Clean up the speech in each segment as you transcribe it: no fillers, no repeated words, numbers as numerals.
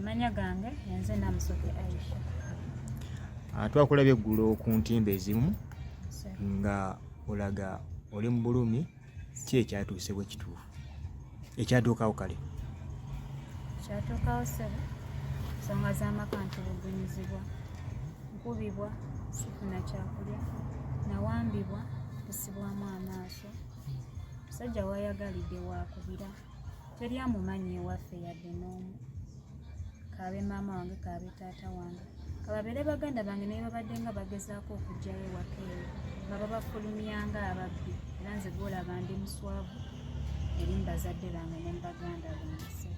Amanya gange yanze namusoke Aisha. Twakulabye eggulo ku ntimba ezimu nga olaga oli mu bulumi, ki ekyatuuse bwe kituufu ekyatuukawo kale? Kyatuukawo ssebo nsonga z'amaka ntulugunyizibwa, nkubibwa sifuna kyakulya, nawambibwa kusibwamu amaaso, musajja wayagalidde wakubira, teri amumanyi ewaffe yadde n'omu, kaabe maama wange kaabe taata wange, kababeere baganda bange naye babadde nga bagezaako okugyayo ewaka eyo nga babafulumyanga ababbi, era nze gwolaba ndi muswavu eri mu bazadde bange ne mu baganda bange.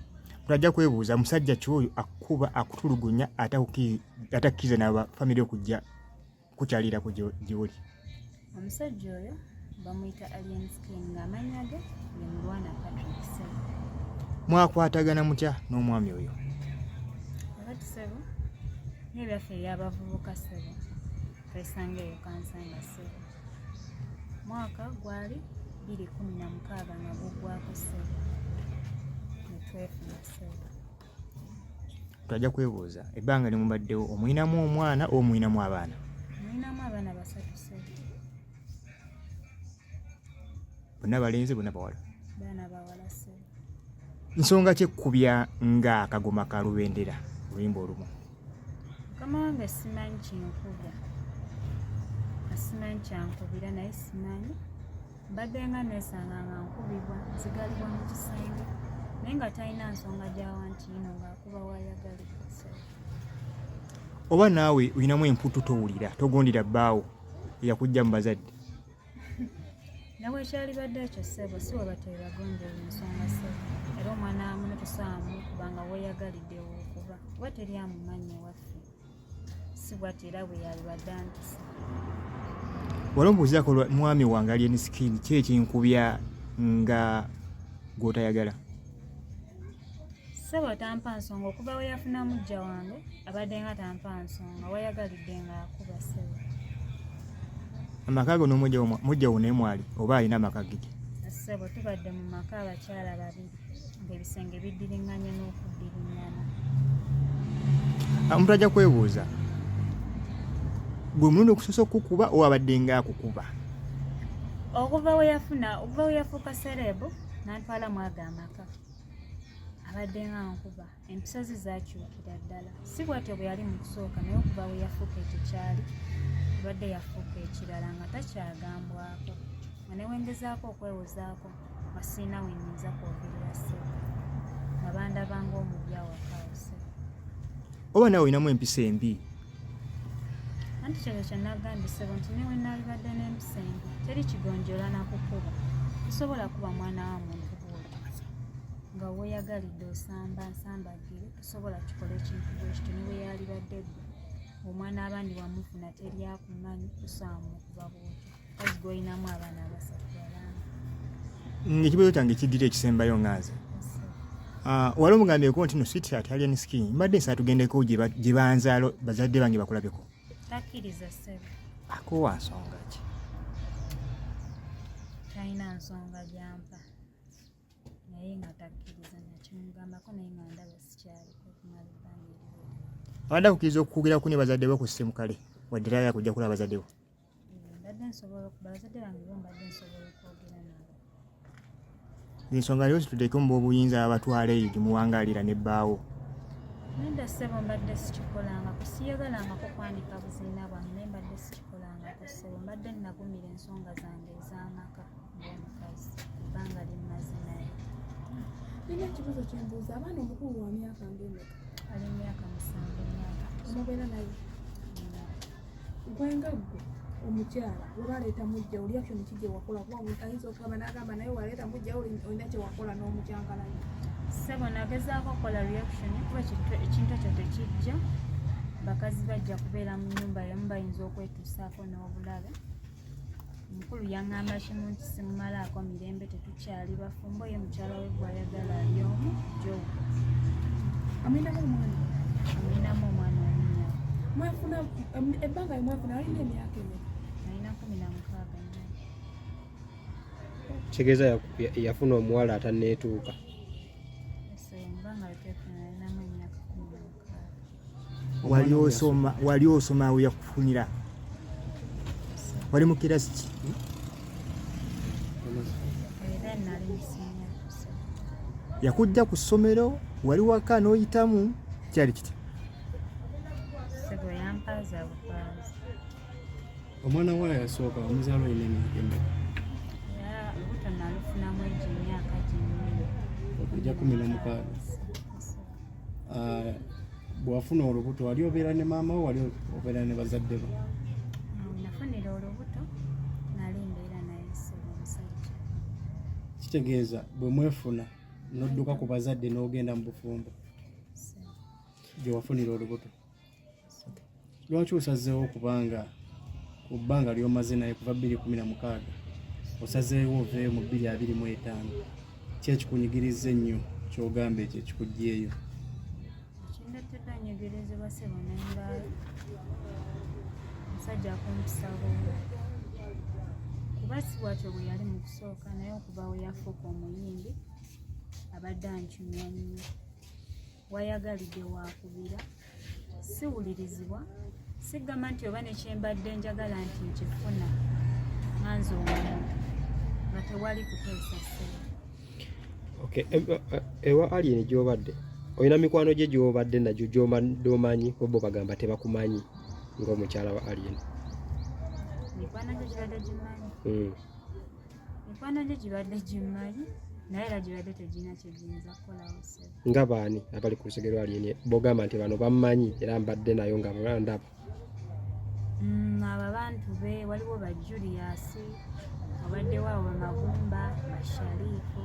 Tulajja kwebuuza musajja ki oyo akuba akutulugunya atakkiriza n'abafamire okujja kukyalirako gy'oli? Omusajja oyo bamuyita Alien Skin ng'amannya ge ye Mulwana Patrick Sebo. Mwakwatagana mutya n'omwami oyo? Kakati Sebo n'ebyaffe eby'abavubuka Sebo twesanga eyo kansanga Sebo. Mwaka gwali 2016 nga guggwako Sebo. Tulajja kwebuuza ebbanga limubaddewo omuyinamu omwana oba omuyinamu abaana? Omuyinamu abaana basatu Sebo. Bonna balenzi bonna bawala? Baana bawala Sebo. Nsonga ki ekkubya nga akagoma ka lubendera oluyimba olumu? Mukama wange simanyi kinkubya, asimanyi kyankubira naye simanyi, mbadde nga neesanga nga nkubibwa nzigalibwa mu kisenge naye nga talina nsonga gy'awa nti ino ng'akuba waayagalibwa. Oba naawe olinamu emputu towulira togondera bbaawo eyakujja mu bazadde? Nabwe ekyalibadde ekyo Sebo si weba tebagondera ensonga Sebo, era omwana wamuno tosaamu kubanga weeyagalidde okuba kuba teri amumanyi ewaffe, si bw'ati era bwe yalibadde ampisa. Wali ombuuziako mwami wange Alien Skin ki ekinkubya nga gw'otayagala? Sebo tampa nsonga okuva we yafuna mujja wange abadde nga tampa nsonga wayagalidde ng'akuba Sebo. Amaka go n'omujja wo naye mwali oba alina amaka gigi? Sebo tubadde mu maka abakyala babiri ng'ebisenge biddiriŋŋanye n'okuddiringana. Omuntu ajja kwebuuza gwe mulundi okusosa okukuba oba abadde nga akukuba? Okuva we yafuuka Serebo n'antwala mwaga amaka abadde nga nkuba, empisa ze zaakyukira ddala, si bw'atyo bwe yali mu kusooka naye okuva we yafuuka ekikyali abadde yafuuka ekirala nga takyagambwako, nga ne wengezaako okwewozaako nga siina we nnyinza kwogerera Sebo nga bandabanga omubi awakaawo Sebo. Oba nawe olinamu empisa embi? Anti kyo kyenagambye Sebo nti ne wenaalibadde n'empisa embi teri kigonjoola nakukuba, tosobola kuba mwana wa muntu bw'oti nga weeyagalidde nsambagire, tosobola kikola ekintu bwe kityo ne weeyalibadde gwe omwana abandi wamufuna teri akumanyi tosaamu okuba bw'otyo kazi gw'olinamu abaana abasatu balamba. Ekibuuzo kyange kiddira ekisembayo nganze wali omugambyeko nti no switi ati Alien Skin mbadde nsaa tugendeko gye banzaalo bazadde bange bakulabeko? Takkiriza Sebo. Akoowa nsonga ki? Talina nsonga gyampa naye nga takkiriza nakimugambako naye nga ndaba sikyaliko okumala ebbanga eriwera. Abadde akukkiriza okukugerako ne bazadde bo ku ssimu kale wadde era yakujja kulaba bazadde bo? Mbadde nsobola okuba bazadde bange bo mbadde nsobola okwogera nabo. Ensonga lyo zituddeko mu b'obuyinza abatwala eyo gye muwangaalira ne bbaawo? Nedda Sebo mbadde sikikolangako, siyagalangako kwandika buziina bwange naye mbadde sikikolangako Sebo, mbadde nagumira ensonga zange ez'amaka ng'omukazi ebbanga lye mmaze naye. Nina ekibuuzo kye mbuuza, abaana omukulu wa myaka ng'emeka? Ali myaka 7. Omubeera naye gwenga ggwe omukyala bwe baleeta mujja oli action ki gye wakola kuba ayinza okugamba n'agamba naye waleeta mujja olina kye wakola n'omukyankalanya? Sebo nagezaako okukola reaction kuba ekintu ekyo tekijja, bakazi bajja kubeera mu nnyumba emu bayinza okwetuusaako n'obulabe. Omukulu yaŋŋamba kimu nti simumalaako mirembe tetukyali bafumbo ye mukyala we gw'ayagala ali omu Joe. Amuyinamu omwana? Amuyinamu omwana omunyawo. Mwefuna ebbanga lye mwefuna alina emyaka emeka? Alina 16. Kitegeeza yafuna omuwala atanneetuuka. Ebbanga lye twefuna alinamu emyaka 16. wali osoma we yakufunira wali mu kirasi ki yakujja ku ssomero wali waka n'oyitamu kyali kiti omwana wa yasooka omuzaalo olina emyaka okujja 16 bw'wafuna olubuto wali obeera ne maama wo wali obeera ne bazadde bo? Nafunira olubuto nali mbeera naye omusajja. Kitegeeza bwe mwefuna n'odduka ku bazadde n'ogenda mu bufumbo gye wafunira olubuto. Lwaki osazeewo kubanga ku bbanga ly'omaze naye kuva 2016 osazeewo oveeyo mu 2025 ki ekikunyigiriza ennyo ky'ogamba ekyo ekikuggyeeyo? Ekindeetedde anyigirizibwa ssebo n'embaayo omusajja akumpisawo kuba si bwatyo bwe yali mu kusooka naye okuva we yafuuka omuyimbi abadde ankyumya nnyo wayagalidde waakubira siwulirizibwa sigamba nti oba nekyembadde njagala nti nkifuna nganze omuntu nga tewali kuteesa ssebo. Okay, ewa alien gy'obadde olina mikwano gye gy'obadde nagyo gy'omanyi bo bagamba tebakumanyi ng'omukyala wa alien? Mikwano gye gibadde gimanyi mikwano gye gibadde gimanyi naye era gibadde tegirina kyegiyinza kukolawo ssebo. Nga baani abali ku lusege lwa alien bogamba nti bano bamumanyi era mbadde nayo nga bandaba? Abo abantu be waliwo ba Julius obaddewo abo Bamagumba Bashalifu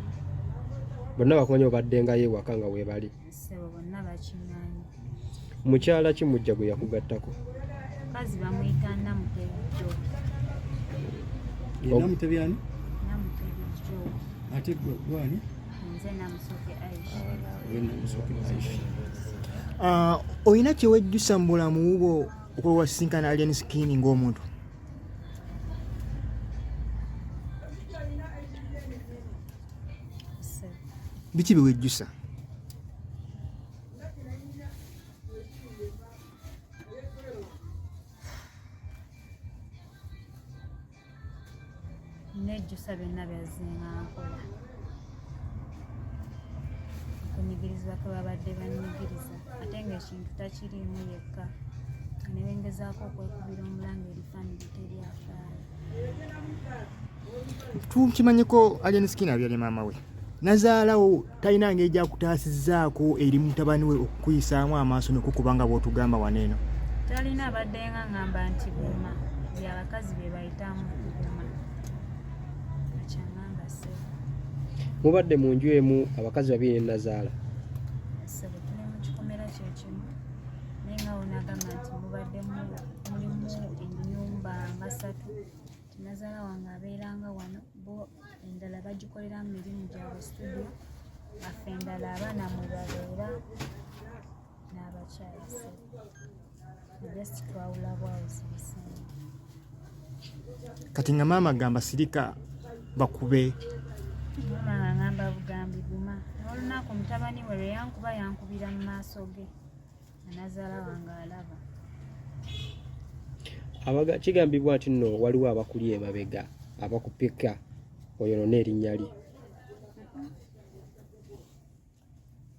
bonna bakumanyi obadde nga yeewaka nga weebali? Ssebo bonna bakimanyi. Mukyala ki mujja gwe yakugattako? Mukazi bamuyita Namutebijo. Namutebi ani? Namutebijo. Ate gwani? Nze Namusoke Aisha. Namusoke Aisha. Olina kyewejjusa mu bulamu bwo okwewasisinkana alien skin ng'omuntu? Biki biwejjusa? Nejjusa byonna byazinga nkola kunyigirizibwa kwe babadde banyigiriza ate ng'ekintu takiriimu yekka ne bengezaako okwekubira omulanga erifaanire teryafaayo. Tukimanyiko alien skin abyali maama we nazaalawo talina ngeri gyakutaasizzaako eri mutabani we okukuyisaamu amaaso nokukubanga bw'otugamba waneeno? Talina abadde nga ngamba nti buuma byabakazi bye bayitamu buuma akyangamba ssebo. Mubadde mu nju emu abakazi babiri ne nazaala? Ssebo tuli mu kikomera kyekimu naye nga wonaagamba nti mulimu ennyumba nga 3 nazaala wange abeeranga wano bo endala bagikoleramu mirimu gyabwe studio affe endala abaana mwe babeera n'abakyala just twawula bwawuzi bisembe. Kati nga maama gamba sirika bakube maama ngamba bugambi guma n'olunaku mutabani we lwe yankuba yankubira mu maaso ge nazaala wange alaba. Kigambibwa nti nno waliwo abakuli emabega abakupika oyonona erinnya lye.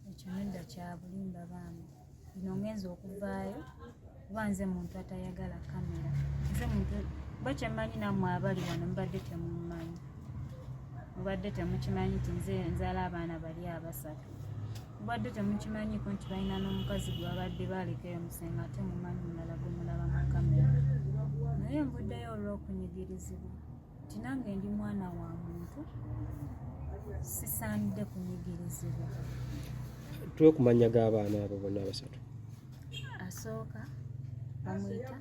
Ekyo nedda kya bulimba baami bino ngenza okuvaayo kuba nze muntu atayagala kamera. Nze muntu bakyemanyi nammwe abali wano mubadde temumanyi mubadde temukimanyi nti nze nzaala abaana bali 3 mubadde temukimanyiko nti balina n'omukazi gwe babadde balekeyo musenga ate mumanyi mulala gwe mulaba mu kamera. Naye nvuddeyo olw'okunyigirizibwa nti nange ndi mwana wa muntu sisaanidde kunyigirizibwa. Tuwe kumanya g'abaana abo bonna 3. Asooka bamuyita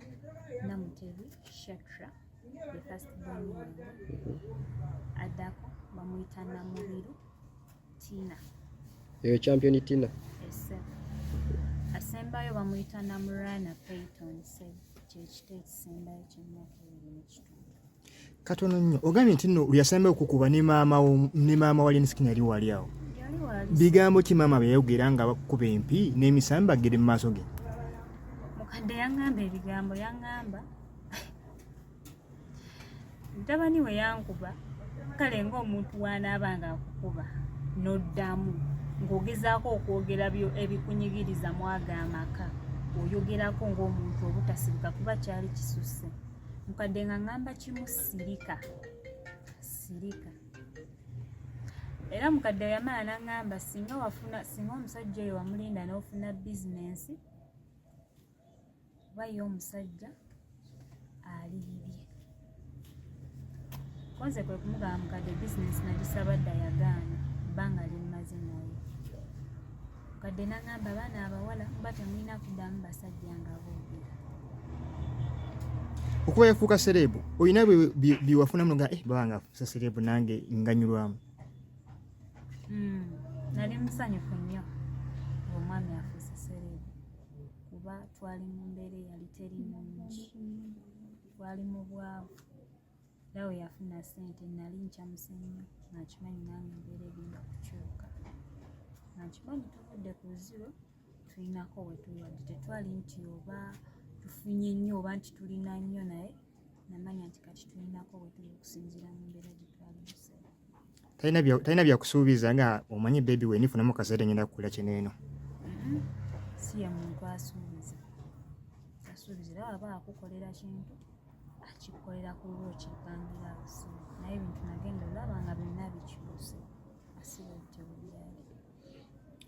Namutebi Shatra the first born wange. Addako bamuyita Namubiru Tina. Eyo champion Tina. Asembayo bamuyita Namurana Payton Seb kyekita ekisembayo ky'emyaka 2 katono nnyo. Ogambye nti nno yasembayo okukuba ne maama wa alien skin yali wali awo. Bigambo ki maama bye yayogera nga bakuba empi n'emisambagire mu maaso ge? Kadde yaŋŋamba ebigambo yaŋŋamba mutabani we yankuba kale ng'omuntu w'anaaba nga akukuba n'oddamu ng'ogezaako okwogera ebikunyigiriza mu ago amaka oyogerako ng'omuntu obutasirika kuba kyali kisusse. Mukadde nga ŋŋamba kimu sirika. Era mukadde yamala n'aŋŋamba singa omusajja oyo wamulinda n'ofuna bizinensi oba ye omusajja alibye. Konze kwe kumugamba mukadde bizinensi nagisaba dda yagaana ebbanga limmaze naye. Mukadde n'aŋŋamba abaana abawala muba temulina kuddamu basajja nga boogera. Okuba yafuuka serebu olina byewafunamu nga baba nga afuusa serebu nange nganyulwamu. Nali musanyufu nnyo omwami afuuse serebu kuba twali mu mbeera eyali teri nnungi, twali mu bwavu. Era we yafuna ssente nali nkyamuse nnyo nakimanyi nange embeera egenda kukyuka, nakimanyi tuvudde ku ziro tulinako we tuyadde, tetwali nti oba tufunye nnyo oba nti tulina nnyo, naye namanya nti kati tulinako we tuli okusinziira mu mbeera gye twali musebe. Talina byakusuubiza nga omanyi beebi we nifunamu kaseera ngenda kukola kineeno. Si ye muntu asuubiza. Era aba akukolera kintu akikolera ku lwo kipangira aso. Naye ebintu nagenda olaba nga byonna bikyuse. Asibadde bubyali.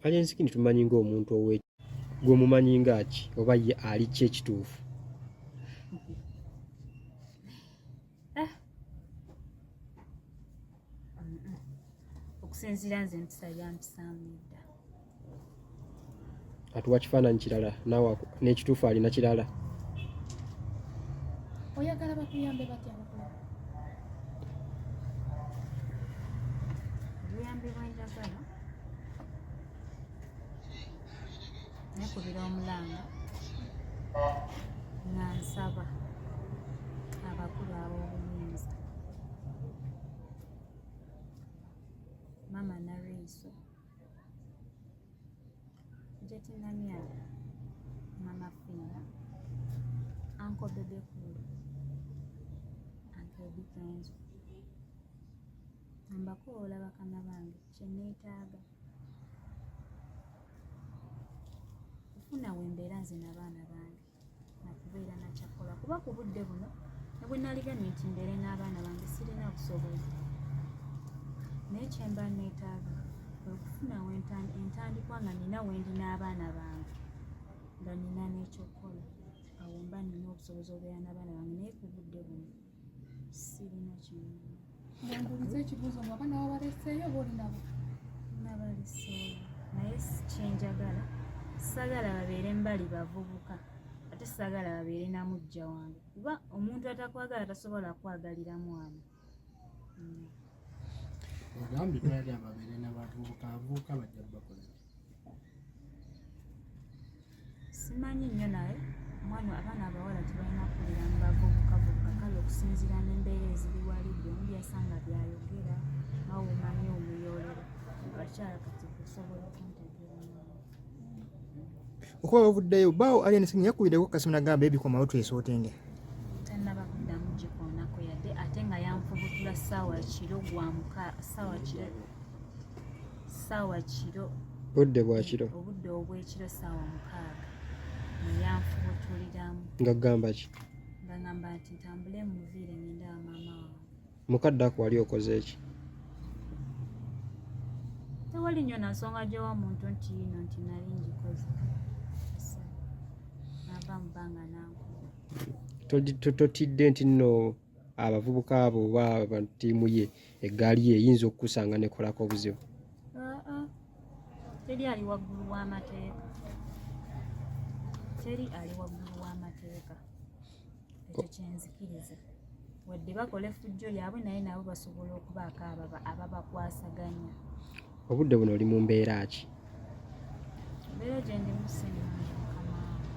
Ali ensikini tumanyi ng'omuntu gw'omumanyi nga ki oba ye ali ki ekituufu? Okusinziira nze empisa byampisaamu edda. Atuwa kifaananyi kirala naawe n'ekituufu alina kirala. Oyagala bakuyambe batya abakola? Obuyambi bwenjagala nekubira omulanga nga nsaba abakulu ab'obuyinza, Mama Nariiso, Jetinamyala, Mama Fina, Uncle Bebe Kulu, Uncle Bikenzo. Mbakoola bakama bange kye neetaaga kufuna we mbeera nze n'abaana bange nakubeera nakyakola kuba ku budde buno ne bwe naliganye nti mbeere n'abaana bange sirina kusobola, naye kye mba neetaaga kwe kufuna entandikwa nga nina we ndi n'abaana bange nga nina n'ekyokukola, awo mba nina obusobozi obeera n'abaana bange, naye ku budde buno sirina kintu. Mbuuliza ekibuuzo nga abaana babaleseeyo oba olinabo? Nabaleseeyo naye kyenjagala sagala babeere mbali bavubuka ate sagala babeere na mujja wange kuba omuntu atakwagala tasobola kwagalira mwana. Ogambye twali ababeere n'abavubuka avubuka bajja bakoze. Simanyi nnyo naye omwana abaana abawala tebalina kulira mu bavubukavubuka, kale okusinziira n'embeera eziri wali byombi yasanga byayogera nawe omanyi omuyoolero abakyala kati kusobola okuntegeera nawe. Okuba bavuddeyo baawo ali ensinga yakubiddeko kasimu nagamba ebikomawo twesootenge. Tannaba kuddamu gikoonako yadde ate nga yanfubutula ssaawa kiro Budde bwa kiro. obudde obw'ekiro ssaawa 6 yanfubutuliramu Nga gamba ki? nga ngamba nti ntambule muviire ngenda wa maama wange. Mukadde ako wali okoze eki? Tewali nnyo na nsonga gy'owa muntu nti yino nti nali ngikoze. Nava mu bbanga nankuba. Totidde nti nno abavubuka abo oba abatiimu ye eggaali ye eyinza okukusanga nekolako obuzibu? Teri ali waggulu w'amateeka. Ekyo kyenzikiriza. Wadde bakola effujjo lyabwe naye nabo basobola okubaako ababakwasaganya. Obudde buno oli mu mbeera ki? Embeera gye ndimu si nnungi mukama wange.